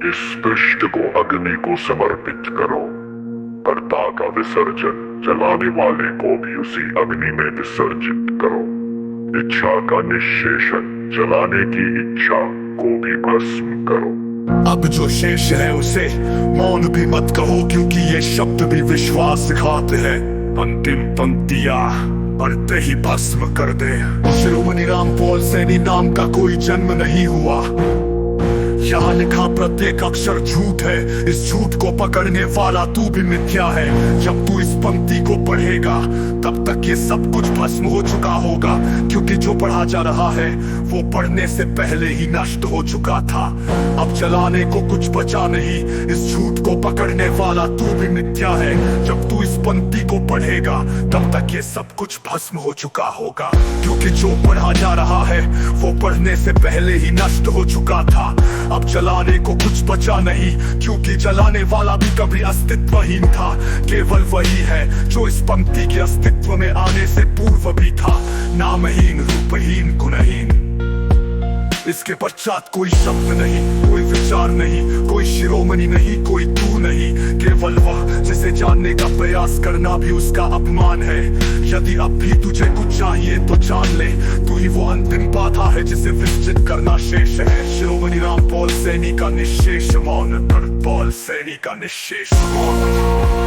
इस पुष्ट को अग्नि को समर्पित करो। कर्ता का विसर्जन जलाने वाले को भी उसी अग्नि में विसर्जित करो। इच्छा का निश्शेषण जलाने की इच्छा को भी भस्म करो। अब जो शेष है उसे मौन भी मत कहो, क्योंकि ये शब्द भी विश्वास सिखाते हैं। अंतिम पंक्तियां पढ़ते ही भस्म कर दे। शिरोमणि रामपाल सैनी नाम का कोई जन्म नहीं हुआ। यहाँ लिखा प्रत्येक अक्षर झूठ है। इस झूठ को पकड़ने वाला तू भी मिथ्या है। जब तू इस पंक्ति को पढ़ेगा तब तक ये सब कुछ भस्म हो चुका होगा, क्योंकि जो पढ़ा जा रहा है वो पढ़ने से पहले ही नष्ट हो चुका था। अब जलाने को कुछ बचा नहीं। इस झूठ को पकड़ने वाला तू भी मिथ्या है। जब तू इस पंक्ति को पढ़ेगा तब तक ये सब कुछ भस्म हो चुका होगा, क्योंकि जो पढ़ा जा रहा है वो पढ़ने से पहले ही नष्ट हो चुका था। अब जलाने को कुछ बचा नहीं, क्योंकि जलाने वाला भी कभी अस्तित्वहीन था। केवल वही है जो इस पंक्ति के अस्तित्व में आने से पूर्व भी था। नामहीन, रूपहीन, गुणहीन। इसके पश्चात कोई शब्द नहीं, कोई विचार नहीं, कोई शिरोमणि नहीं, कोई तू नहीं। केवल वह जिसे जानने का प्रयास करना भी उसका अपमान है। यदि अब भी तुझे कुछ चाहिए तो जान ले, तू ही वो अंतिम बाधा है जिसे विसर्जित करना शेष है। शिरोमणि रामपाल सैनी का निश्शेष मौन, पाल सैनी का निश्शेष मौन।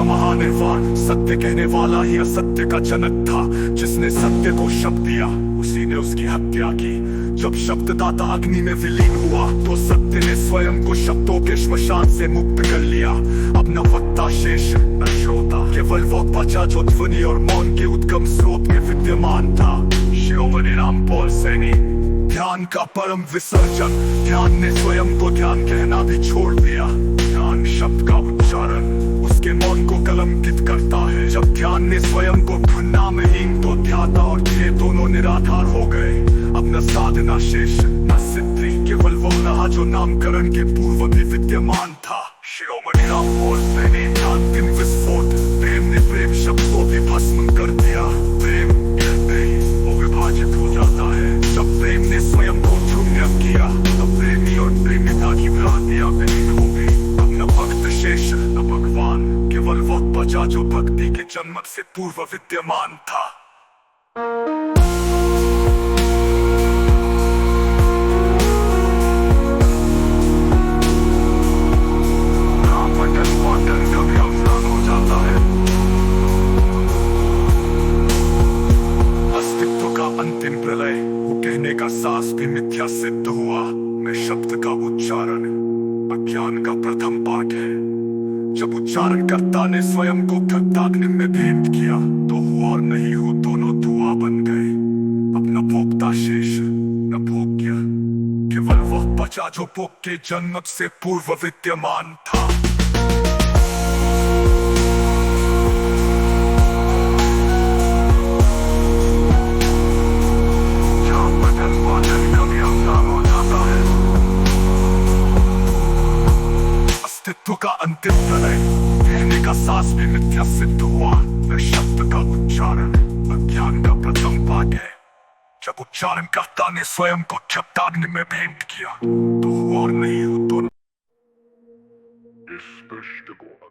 महानिर्वाण सत्य कहने वाला ही असत्य का जनक था। जिसने सत्य को शब्द दिया उसी ने उसकी हत्या की। जब शब्ददाता अग्नि में विलीन हुआ तो सत्य ने स्वयं को शब्दों के श्मशान से मुक्त कर लिया। अब न वक्ता शेष न श्रोता, केवल वो बचा जो ध्वनि और मौन के उद्गम स्रोत में विद्यमान था। शिरोमणि रामपाल सैनी। ध्यान का परम विसर्जन। ध्यान ने स्वयं को ध्यान कहना भी छोड़ दिया। ध्यान शब्द का उच्चारण उसके मौन को कलंकित करता है। जब ध्यान ने स्वयं को नामहीन, तो ध्याता और ध्येय दोनों निराधार हो गए। अब न साधना शेष न सिद्धि, केवल वह रहा जो नामकरण के पूर्व भी विद्यमान था। शिरोमणि रामपाल सैनी। अंतिम विस्फोट। प्रेम ने प्रेम शब्द को भी भस्म कर दिया। प्रेम नहीं, वो विभाजित हो जाता है। जब प्रेम ने स्वयं को शून्य किया तो प्रेमी और प्रेमिका की भ्रांतियां विलीन हो गई। अब न भक्त शेष न भगवान, केवल वह बचा जो भक्ति के जन्म से पूर्व विद्यमान था। अंतिम प्रलय वो कहने का साहस भी मिथ्या सिद्ध हुआ। मैं शब्द का उच्चारण अज्ञान का प्रथम पाठ है। जब उच्चारणकर्ता ने स्वयं को दग्धाग्नि में भेंट किया तो हुआ और नहीं हो दोनों धुआं बन गए। अब न भोक्ता शेष न भोग्य, केवल वह बचा जो भोग के जन्म से पूर्व विद्यमान था। अस्तित्व का अंतिम प्रलय। कहने का साहस भी मिथ्या सिद्ध हुआ। मैं शब्द का उच्चारण अज्ञान का प्रथम पाठ है। जब उच्चारणकर्ता ने स्वयं को दग्धाग्नि में भेंट किया तो हुआ और नहीं हो दोनों। इस पुष्ट को